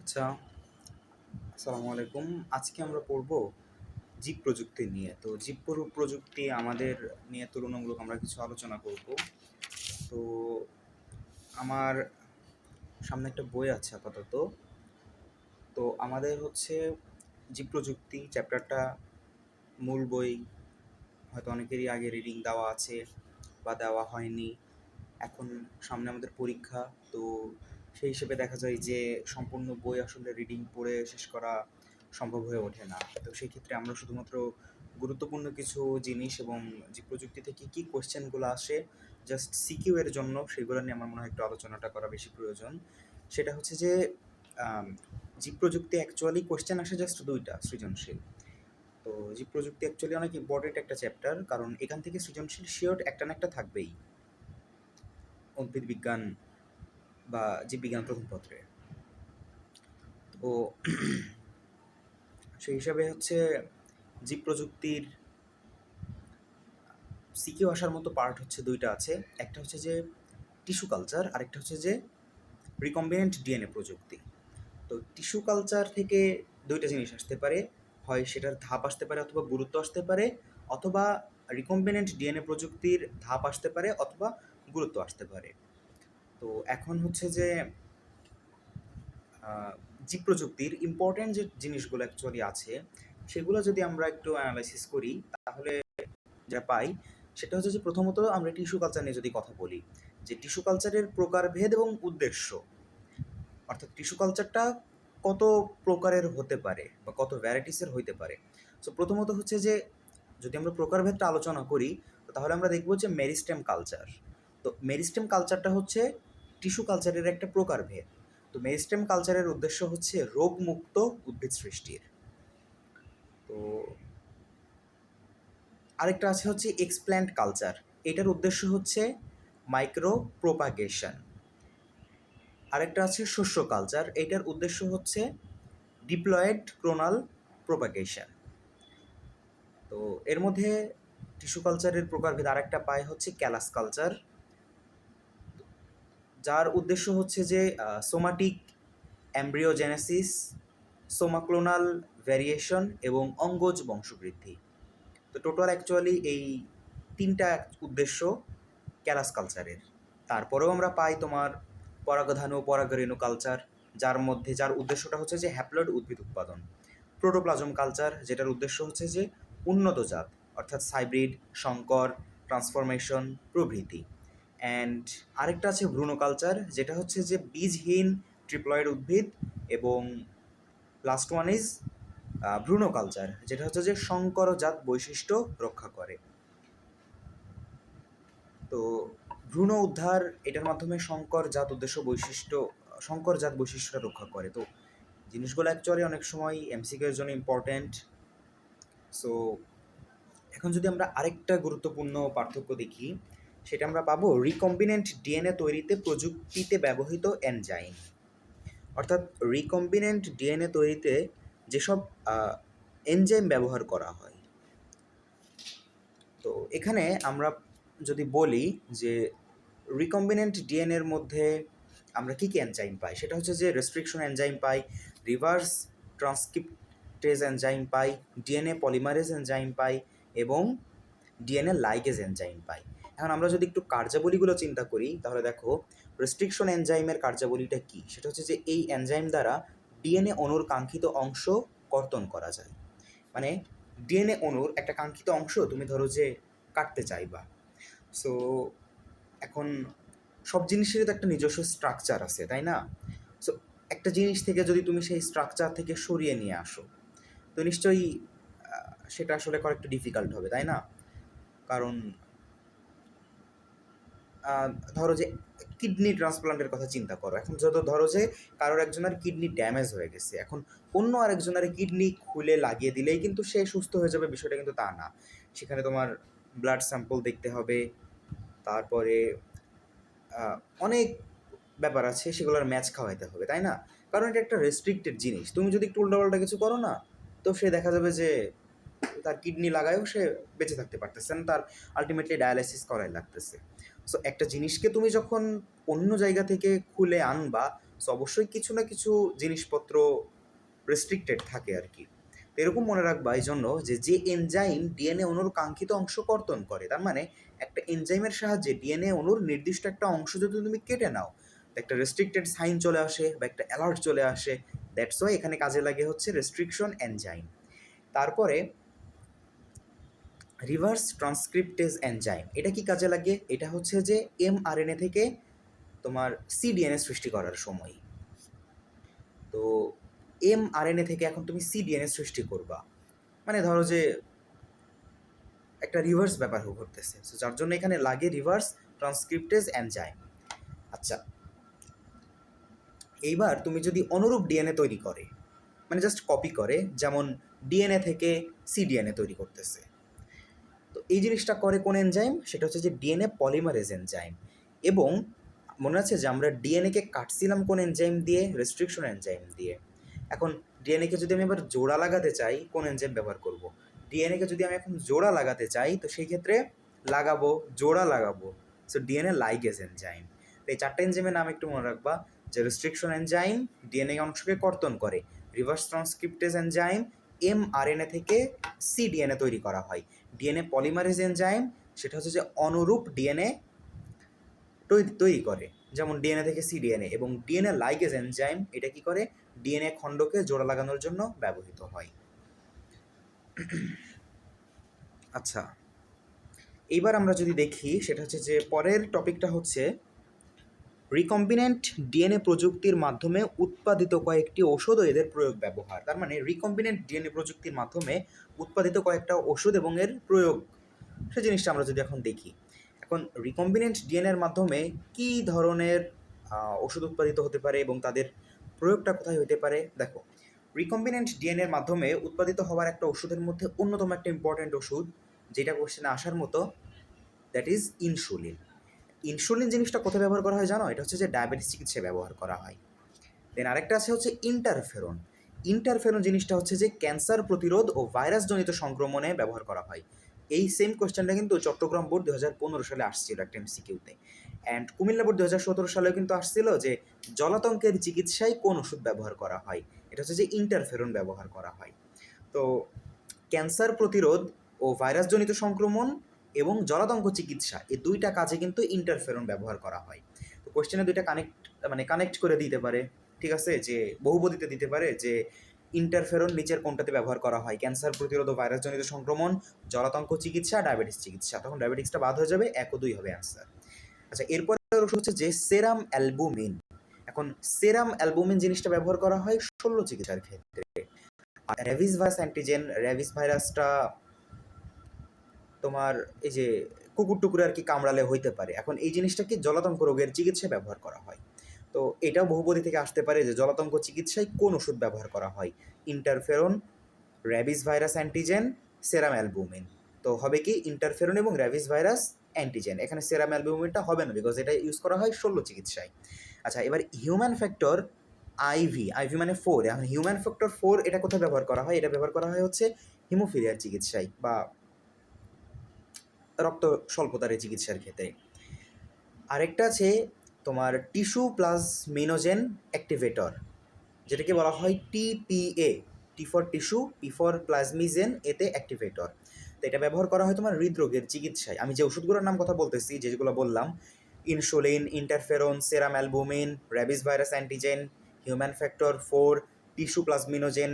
আচ্ছা, আসসালামু আলাইকুম। আজকে আমরা পড়ব জীব প্রযুক্তি নিয়ে। তো প্রযুক্তি আমাদের নিয়ে তুলনামূলক আমরা কিছু আলোচনা করব। তো আমার সামনে একটা বই আছে আপাতত। তো আমাদের হচ্ছে জীব প্রযুক্তি চ্যাপ্টারটা মূল বই হয়তো অনেকেরই আগে রিডিং দেওয়া আছে বা দেওয়া হয়নি। এখন সামনে আমাদের পরীক্ষা, তো সেই হিসেবে দেখা যায় যে সম্পূর্ণ বই আসলে রিডিং পড়ে শেষ করা সম্ভব হয়ে ওঠে না। তো সেই ক্ষেত্রে আমরা শুধুমাত্র গুরুত্বপূর্ণ কিছু জিনিস এবং যে প্রযুক্তি থেকে কী কোয়েশ্চেনগুলো আসে জাস্ট সিকিউ এর জন্য সেগুলো নিয়ে আমার মনে হয় একটু আলোচনাটা করা বেশি প্রয়োজন। সেটা হচ্ছে যে আম, জীব প্রযুক্তি অ্যাকচুয়ালি কোয়েশ্চেন আসে জাস্ট দুইটা, সৃজনশীল। তো জীব প্রযুক্তি অ্যাকচুয়ালি অনেক ইম্পর্টেন্ট একটা চ্যাপ্টার, কারণ এখান থেকে সৃজনশীল শিওর একটা না একটা থাকবেই উদ্ভিদ বিজ্ঞান বা জীববিজ্ঞান প্রথম পত্রে। তো সেই হিসাবে হচ্ছে জীব প্রযুক্তির সিকিউ আসার মতো পার্ট হচ্ছে দুইটা আছে। একটা হচ্ছে যে টিস্যু কালচার, আরেকটা হচ্ছে যে রিকম্বিনেন্ট ডিএনএ প্রযুক্তি। তো টিস্যু কালচার থেকে দুইটা জিনিস আসতে পারে, হয় সেটার ধাপ আসতে পারে অথবা গুরুত্ব আসতে পারে, অথবা রিকম্বিনেন্ট ডিএনএ প্রযুক্তির ধাপ আসতে পারে অথবা গুরুত্ব আসতে পারে। তো এখন হচ্ছে যে জীব প্রযুক্তির ইম্পর্ট্যান্ট যে জিনিসগুলো অ্যাকচুয়ালি আছে সেগুলো যদি আমরা একটু অ্যানালাইসিস করি তাহলে যা পাই সেটা হচ্ছে যে প্রথমত আমরা টিস্যু কালচার নিয়ে যদি কথা বলি, যে টিস্যু কালচারের প্রকারভেদ এবং উদ্দেশ্য, অর্থাৎ টিস্যু কালচারটা কত প্রকারের হতে পারে বা কত ভ্যারাইটিসের হইতে পারে। সো প্রথমত হচ্ছে যে যদি আমরা প্রকারভেদটা আলোচনা করি তাহলে আমরা দেখব যে মেরিস্টেম কালচার। তো মেরিস্টেম কালচারটা হচ্ছে টিস্যু কালচারের একটা প্রকারভেদ। তো মেরিস্টেম কালচারের উদ্দেশ্য হচ্ছে রোগমুক্ত উদ্ভিদ সৃষ্টির। তো আরেকটা আছে হচ্ছে এক্সপ্ল্যান্ট কালচার, এটার উদ্দেশ্য হচ্ছে মাইক্রো প্রোপাগেশন। আরেকটা আছে শস্য কালচার, এটার উদ্দেশ্য হচ্ছে ডিপ্লয়েড ক্রোনাল প্রোপাগেশন। তো এর মধ্যে টিস্যু কালচারের প্রকারভেদ আরেকটা পায় হচ্ছে ক্যালাস কালচার, যার উদ্দেশ্য হচ্ছে যে সোমাটিক অ্যাম্ব্রিওজেনেসিস, সোমাক্লোনাল ভ্যারিয়েশন এবং অঙ্গজ বংশবৃদ্ধি। তো টোটাল অ্যাকচুয়ালি এই তিনটা উদ্দেশ্য ক্যালাস কালচারের। তারপরেও আমরা পাই তোমার পরাগধান ও পরাগরেণু কালচার, যার উদ্দেশ্যটা হচ্ছে যে হ্যাপ্লয়েড উদ্ভিদ উৎপাদন। প্রোটোপ্লাজম কালচার, যেটার উদ্দেশ্য হচ্ছে যে উন্নত জাত, অর্থাৎ হাইব্রিড, সংকর, ট্রান্সফরমেশন প্রভৃতি। অ্যান্ড আরেকটা আছে ভ্রূণ কালচার, যেটা হচ্ছে যে বীজহীন ট্রিপ্লয়েড উদ্ভিদ। এবং লাস্ট ওয়ান ইজ ভ্রূণ কালচার, যেটা হচ্ছে যে সংকরজাত বৈশিষ্ট্য রক্ষা করে। তো ভ্রূণ উদ্ধার এটার মাধ্যমে সংকরজাত বৈশিষ্ট্যটা রক্ষা করে। তো জিনিসগুলো অ্যাকচুয়ালি অনেক সময় এমসিকিউ এর জন্য ইম্পর্ট্যান্ট। সো এখন যদি আমরা আরেকটা গুরুত্বপূর্ণ পার্থক্য দেখি, সেটা আমরা পাবো রিকম্বিনেন্ট ডিএনএ তৈরিতে প্রযুক্তিতে ব্যবহৃত এনজাইম। অর্থাৎ রিকম্বিনেন্ট ডিএনএ তৈরিতে যেসব এনজাইম ব্যবহার করা হয়। তো এখানে আমরা যদি বলি যে রিকম্বিনেন্ট ডিএনএর মধ্যে আমরা কী কী এনজাইম পাই, সেটা হচ্ছে যে রেস্ট্রিকশন এনজাইম পাই, রিভার্স ট্রান্সক্রিপ্টেজ এনজাইম পাই, ডিএনএ পলিমারেজ এনজাইম পাই এবং ডিএনএ লাইগেজ এনজাইম পাই। এখন আমরা যদি একটু কার্যাবলীগুলো চিন্তা করি তাহলে দেখো রেস্ট্রিকশন এনজাইমের কার্যাবলীটা কী, সেটা হচ্ছে যে এই এনজাইম দ্বারা ডিএনএ অণুর কাঙ্ক্ষিত অংশ কর্তন করা যায়। মানে ডিএনএ অণুর একটা কাঙ্ক্ষিত অংশ তুমি ধরো যে কাটতে চাইবা। সো এখন সব জিনিসেরই তো একটা নিজস্ব স্ট্রাকচার আছে, তাই না? সো একটা জিনিস থেকে যদি তুমি সেই স্ট্রাকচার থেকে সরিয়ে নিয়ে আসো তো নিশ্চয়ই সেটা আসলে করা একটু ডিফিকাল্ট হবে, তাই না? কারণ ধরো যে কিডনি ট্রান্সপ্লান্টের কথা চিন্তা করো। এখন যত ধরো যে কারোর একজনের কিডনি ড্যামেজ হয়ে গেছে, এখন অন্য আরেকজনের কিডনি খুলে লাগিয়ে দিলেই কিন্তু সে সুস্থ হয়ে যাবে, বিষয়টা কিন্তু তা না। সেখানে তোমার ব্লাড স্যাম্পল দেখতে হবে, তারপরে অনেক ব্যাপার আছে, সেগুলোর ম্যাচ খাওয়াইতে হবে, তাই না? কারণ এটা একটা রেস্ট্রিক্টেড জিনিস, তুমি যদি একটু উল্টাপাল্টা কিছু করো না তো সে দেখা যাবে যে তার কিডনি লাগায়ও সে বেঁচে থাকতে পারতেছে না, তার আলটিমেটলি ডায়ালাইসিস করাই লাগতেছে। সো একটা জিনিসকে তুমি যখন অন্য জায়গা থেকে খুলে আনবা সো অবশ্যই কিছু না কিছু জিনিসপত্র রেস্ট্রিক্টেড থাকে আর কি। তো এরকম মনে রাখবা এই জন্য যে এনজাইম ডিএনএ অণুর কাঙ্ক্ষিত অংশ কর্তন করে, তার মানে একটা এনজাইমের সাহায্যে ডিএনএ অণুর নির্দিষ্ট একটা অংশ যদি তুমি কেটে নাও, একটা রেস্ট্রিক্টেড সাইন চলে আসে বা একটা অ্যালার্ট চলে আসে। দ্যাটস ওয়াই এখানে কাজে লাগে হচ্ছে রেস্ট্রিকশন এনজাইম। তারপরে রিভার্স ট্রান্সক্রিপ্টেজ এনজাইম, এটা কি কাজে লাগে? এটা হচ্ছে যে এমআরএনএ থেকে তোমার সিডিএনএ সৃষ্টি করার সময়। তো এমআরএনএ থেকে এখন তুমি সিডিএনএ সৃষ্টি করবা, মানে ধরো যে একটা রিভার্স ব্যাপার ঘটতেছে, সো যার জন্য এখানে লাগে রিভার্স ট্রান্সক্রিপ্টেজ এনজাইম। আচ্ছা, এইবার তুমি যদি অনুরূপ ডিএনএ তৈরি করে, মানে জাস্ট কপি করে, যেমন ডিএনএ থেকে সিডিএনএ তৈরি করতেছে, তো এই জিনিসটা করে কোন এনজাইম? সেটা হচ্ছে যে ডিএনএ পলিমারেজ এনজাইম। এবং মনে আছে যে আমরা ডিএনএকে কাটছিলাম কোন এনজাইম দিয়ে? রেস্ট্রিকশন এনজাইম দিয়ে। এখন ডিএনএকে যদি আমি এবার জোড়া লাগাতে চাই, কোন এনজাইম ব্যবহার করব? ডিএনএকে যদি আমি এখন জোড়া লাগাতে চাই, তো সেই ক্ষেত্রে জোড়া লাগাবো, সো ডিএনএ লাইগেজ এনজাইম। তো এই চারটে এনজাইমের নাম একটু মনে রাখবা, যে রেস্ট্রিকশন এনজাইম ডিএনএ অংশকে কর্তন করে, রিভার্স ট্রান্সক্রিপ্টেজ এনজাইম এমআরএনএ থেকে সিডিএনএ তৈরি করা হয়, ডিএনএ পলিমারেজ এনজাইম সেটা হচ্ছে যে অনুরূপ ডিএনএ তৈরি করে, যেমন ডিএনএ থেকে সিডিএনএ, এবং ডিএনএ লাইগেজ এনজাইম এটা কি করে? ডিএনএ খণ্ডকে জোড়া লাগানোর জন্য ব্যবহৃত হয়। আচ্ছা, এইবার আমরা যদি দেখি, সেটা হচ্ছে যে পরের টপিকটা হচ্ছে রিকম্বিনেন্ট ডিএনএ প্রযুক্তির মাধ্যমে উৎপাদিত কয়েকটি ওষুধ ও এদের প্রয়োগ ব্যবহার। তার মানে রিকম্বিনেন্ট ডিএনএ প্রযুক্তির মাধ্যমে উৎপাদিত কয়েকটা ওষুধ এবং এর প্রয়োগ, সে জিনিসটা আমরা যদি এখন দেখি। এখন রিকম্বিনেন্ট ডিএনএর মাধ্যমে কী ধরনের ওষুধ উৎপাদিত হতে পারে এবং তাদের প্রয়োগটা কোথায় হতে পারে? দেখো, রিকম্বিনেন্ট ডিএনএর মাধ্যমে উৎপাদিত হওয়ার একটা ওষুধের মধ্যে অন্যতম একটা ইম্পর্ট্যান্ট ওষুধ, যেটা কোশ্চেনে আসার মতো, দ্যাট ইজ ইনসুলিন। ইনসুলিন জিনিসটা কোথায় ব্যবহার করা হয় জানো? এটা হচ্ছে যে ডায়াবেটিস চিকিৎসায় ব্যবহার করা হয়। দেন আরেকটা আছে হচ্ছে ইন্টারফেরন। ইন্টারফেরন জিনিসটা হচ্ছে যে ক্যান্সার প্রতিরোধ ও ভাইরাসজনিত সংক্রমণে ব্যবহার করা হয়। এই সেম কোয়েশ্চেনটা কিন্তু চট্টগ্রাম বোর্ড 2015 সালে আসছিল একটা এমসিকিউতে, অ্যান্ড কুমিল্লা বোর্ড 2017 সালেও কিন্তু আসছিল যে জলাতঙ্কের চিকিৎসায় কোন ওষুধ ব্যবহার করা হয়? এটা হচ্ছে যে ইন্টারফেরন ব্যবহার করা হয়। তো ক্যান্সার প্রতিরোধ ও ভাইরাসজনিত সংক্রমণ এবং জলাতঙ্ক চিকিৎসা, এই দুইটা কাজে কিন্তু ইন্টারফেরন ব্যবহার করা হয়। তো কোশ্চেনে দুইটা কানেক্ট করে দিতে পারে, ঠিক আছে, যে বহুপদীতে দিতে পারে যে ইন্টারফেরন নিচের কোনটাতে ব্যবহার করা হয়? ক্যান্সার প্রতিরোধ ও ভাইরাসজনিত সংক্রমণ, জলাতঙ্ক চিকিৎসা, ডায়াবেটিস চিকিৎসা। তখন ডায়াবেটিক্সটা বাদ হয়ে যাবে, 1 ও 2 হবে অ্যান্সার। আচ্ছা, এরপরে ওষুধ হচ্ছে যে সেরাম অ্যালবুমিন। এখন সেরাম অ্যালবুমিন জিনিসটা ব্যবহার করা হয় শল্য চিকিৎসার ক্ষেত্রে। আর র্যাবিস ভাইরাস অ্যান্টিজেন, র্যাবিস ভাইরাসটা তোমার এই যে কুকুর টুকুরে আর কি কামড়ালে হইতে পারে। এখন এই জিনিসটা কি জলাতঙ্ক রোগের চিকিৎসায় ব্যবহার করা হয়। তো এটাও বহুপদী থেকে আসতে পারে যে জলাতঙ্ক চিকিৎসায় কোন ওষুধ ব্যবহার করা হয়? ইন্টারফেরন, র্যাবিস ভাইরাস অ্যান্টিজেন, সেরাম অ্যালবুমিন। তো হবে কি ইন্টারফেরন এবং র্যাবিস ভাইরাস অ্যান্টিজেন। এখানে সেরাম অ্যালবুমিনটা হবে না, বিকজ এটা ইউজ করা হয় শল্য চিকিৎসায়। আচ্ছা, এবার হিউম্যান ফ্যাক্টর আইভি, আইভি মানে 4। এখন হিউম্যান ফ্যাক্টর 4 এটা কোথায় ব্যবহার করা হয়? এটা ব্যবহার করা হয় হচ্ছে হিমোফিলিয়ার চিকিৎসায় বা রক্ত স্বল্পতার চিকিৎসার ক্ষেত্রে। আরেকটা আছে তোমার টিস্যু প্লাজমিনোজেন অ্যাক্টিভেটর, যেটাকে বলা হয় TPA, T for tissue, P for plasminogen, এতে অ্যাক্টিভেটর। তো এটা ব্যবহার করা হয় তোমার হৃদরোগের চিকিৎসায়। আমি যে ওষুধগুলোর নাম কথা বলতেছি, যেগুলো বললাম, insulin, interferon, serum albumin, rabies virus antigen, human factor 4, tissue plasminogen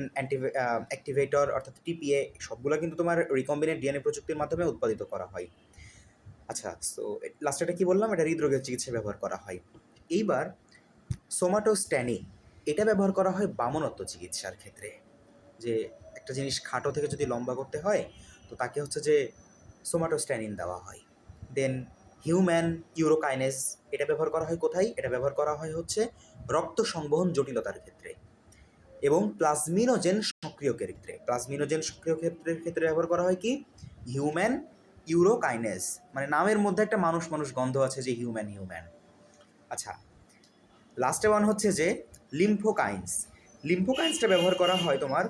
activator অর্থাৎ টিপিএ, সবগুলো কিন্তু তোমার রিকম্বিনেন্ট ডিএনএ প্রযুক্তির মাধ্যমে উৎপাদিত করা হয়। আচ্ছা, সো লাস্টেটা কি বললাম? এটা হৃদরোগের চিকিৎসায় ব্যবহার করা হয়। এইবার সোমাটোস্ট্যানিন, এটা ব্যবহার করা হয় বামনত্ব চিকিৎসার ক্ষেত্রে। যে একটা জিনিস খাটো থেকে যদি লম্বা করতে হয়, তো তাকে হচ্ছে যে সোমাটোস্ট্যানিন দেওয়া হয়। দেন হিউম্যান ইউরোকাইনেস, এটা ব্যবহার করা হয় কোথায়? এটা ব্যবহার করা হয় হচ্ছে রক্ত সংবহন জটিলতার ক্ষেত্রে। এবং প্লাজমিনোজেন সক্রিয়কের ক্ষেত্রে, প্লাজমিনোজেন সক্রিয় ক্ষেত্রে ব্যবহার করা হয় কি? হিউম্যান ইউরোকাইনেস। মানে নামের মধ্যে একটা মানুষ মানুষ গন্ধ আছে, যে হিউম্যান হিউম্যান। আচ্ছা, লাস্টে ওয়ান হচ্ছে যে লিম্ফোকাইন্স। লিম্ফোকাইন্সটা ব্যবহার করা হয় তোমার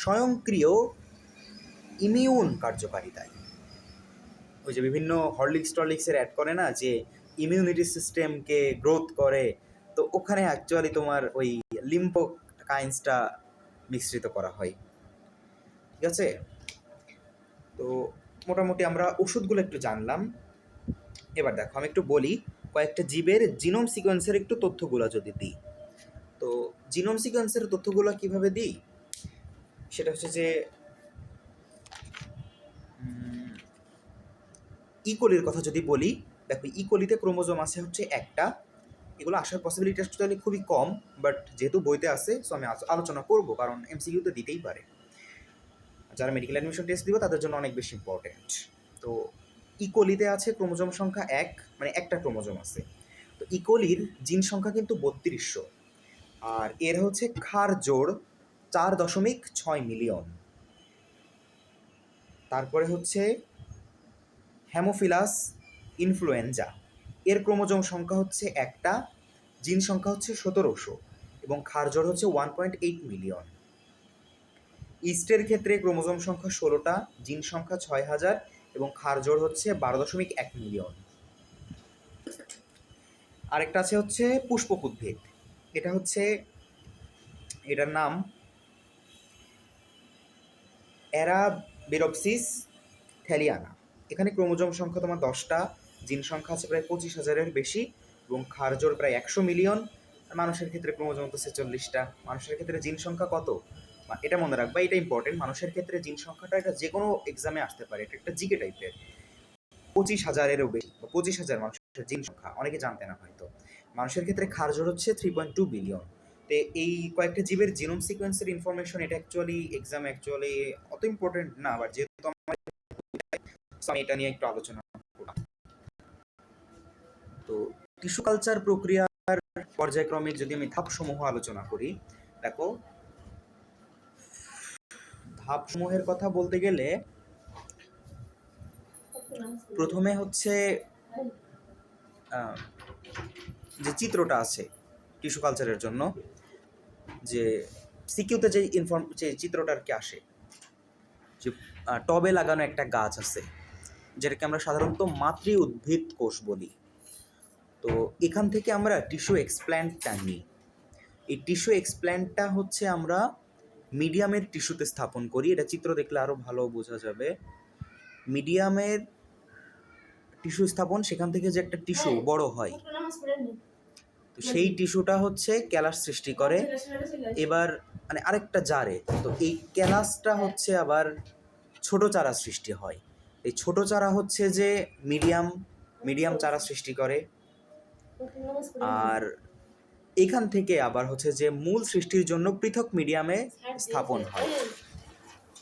স্বয়ংক্রিয় ইমিউন কার্যকারিতায়। ওই যে বিভিন্ন হরলিক্স টরলিক্সের অ্যাড করে না, যে ইমিউনিটি সিস্টেমকে গ্রোথ করে, তো তো ওখানে অ্যাকচুয়ালি তোমার ওই লিম্ফো কাইন্সটা মিশ্রিত করা হয়। ঠিক আছে, তো মোটামুটি আমরা ওষুধগুলো একটু জানলাম। এবার দেখো আমি একটু বলি কয়েকটা জীবের জিনোম সিকোয়েন্সের একটু তথ্যগুলো যদি দিই। তো জিনোম সিকোয়েন্সের তথ্যগুলো কিভাবে দিই সেটা হচ্ছে যে ইকোলির কথা যদি বলি, দেখো ইকোলিতে ক্রোমোজোম আছে হচ্ছে একটা। এগুলো আসার পসিবিলিটি অ্যাকচুয়ালি খুবই কম, বাট যেহেতু বইতে আছে সো আমি আলোচনা করবো, কারণ এমসিকিউ তো দিতেই পারে। যারা মেডিকেল অ্যাডমিশন টেস্ট দিবে তাদের জন্য অনেক বেশি ইম্পর্টেন্ট। তো ইকোলিতে আছে ক্রোমোজোম সংখ্যা এক, মানে একটা ক্রোমোজোম আছে। তো ইকোলির জিন সংখ্যা কিন্তু 3200, আর এর হচ্ছে ক্ষার জোড় 4.6 মিলিয়ন। তারপরে হচ্ছে হ্যামোফিলাস ইনফ্লুয়েঞ্জা, এর ক্রোমোজোম সংখ্যা হচ্ছে একটা, জিন সংখ্যা হচ্ছে 1700 এবং ক্ষার জোড় হচ্ছে 1.8 মিলিয়ন। ইস্টের ক্ষেত্রে ক্রোমোজোম সংখ্যা 16টা, জিন সংখ্যা 6000 এবং ক্ষার জোড় হচ্ছে 12.1 মিলিয়ন। আরেকটা আছে হচ্ছে পুষ্পক উদ্ভিদ, এটা হচ্ছে এটার নাম অ্যারাবিডোপসিস থ্যালিয়ানা। এখানে ক্রোমোজোম সংখ্যা তোমার 10টা, জিন সংখ্যা আছে প্রায় 25,000-এর বেশি এবং ক্ষার জোড় প্রায় 100 মিলিয়ন। মানুষের ক্ষেত্রে ক্রোমোজোম তো 46টা। মানুষের ক্ষেত্রে জিন সংখ্যা কত এটা মনে রাখবা, এটা ইম্পর্টেন্ট। মানুষের ক্ষেত্রে জিন সংখ্যাটা এটা যে কোনো এক্সামে আসতে পারে, এটা একটা জিকে টাইপের। 25,000-এরও বেশি, 25,000 মানুষের জিন সংখ্যা, অনেকে জানতে না হয়তো। মানুষের ক্ষেত্রে ক্ষার জোড় হচ্ছে 3.2 বিলিয়ন। তো এই কয়েকটা জীবের জিনোম সিকোয়েন্সের ইনফরমেশন এটা অ্যাকচুয়ালি অত ইম্পর্টেন্ট না, বাট যেহেতু আমি এটা নিয়ে একটু আলোচনা করলাম। তো টিস্যু কালচার প্রক্রিয়ার পর্যায়ক্রমিক যদি আমি ধাপসমূহ আলোচনা করি, দেখো ধাপসমূহের কথা বলতে গেলে প্রথমে হচ্ছে যে চিত্রটা আছে টিস্যু কালচারের জন্য, যে সিকিউতে যে চিত্রটা আর কি আসে, যে টবে লাগানো একটা গাছ আছে যেটাকে আমরা সাধারণত মাতৃ উদ্ভিদ কোষ বলি। তো এখান থেকে আমরা টিস্যু এক্সপ্ল্যান্টটা নিই। এই টিস্যু এক্সপ্ল্যান্টটা হচ্ছে আমরা মিডিয়ামের টিস্যুতে স্থাপন করি। এটা চিত্র দেখলে আরও ভালো বোঝা যাবে। মিডিয়ামের টিস্যু স্থাপন, সেখান থেকে যে একটা টিস্যু বড় হয়, তো সেই টিস্যুটা হচ্ছে ক্যালাস সৃষ্টি করে। এবার মানে আরেকটা জারে, তো এই ক্যালাসটা হচ্ছে আবার ছোট চারা সৃষ্টি হয়। এই ছোট চারা হচ্ছে যে মিডিয়াম চারা সৃষ্টি করে। আর এখান থেকে আবার হচ্ছে যে মূল সৃষ্টির জন্য পৃথক মিডিয়ামে স্থাপন হয়।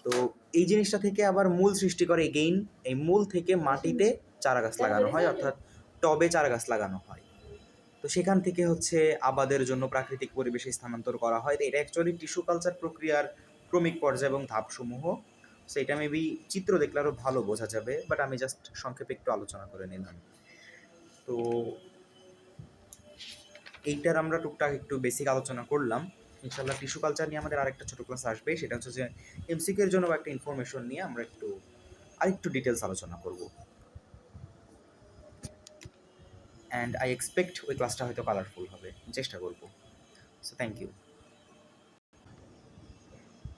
তো এই জিনিসটা থেকে আবার মূল সৃষ্টি করে এগেইন, এই মূল থেকে মাটিতে চারা গাছ লাগানো হয়, অর্থাৎ টবে চারা গাছ লাগানো হয়। তো সেখান থেকে হচ্ছে আবাদের জন্য প্রাকৃতিক পরিবেশে স্থানান্তর করা হয়। তো এটা অ্যাকচুয়ালি টিস্যু কালচার প্রক্রিয়ার ক্রমিক পর্যায় এবং ধাপসমূহ। সো এটা মেবি চিত্র দেখলে আরও ভালো বোঝা যাবে, বাট আমি জাস্ট সংক্ষেপে একটু আলোচনা করে নিলাম। তো এইটার আমরা টুকটাক একটু বেসিক আলোচনা করলাম। ইনশাল্লাহ টিস্যু কালচার নিয়ে আমাদের আরেকটা ছোটো ক্লাস আসবে, সেটা হচ্ছে যে এমসিকিউ এর জন্য একটা ইনফরমেশন নিয়ে আমরা আরেকটু ডিটেলস আলোচনা করব। অ্যান্ড আই এক্সপেক্ট ওই ক্লাসটা হয়তো কালারফুল হবে, চেষ্টা করব। So thank you.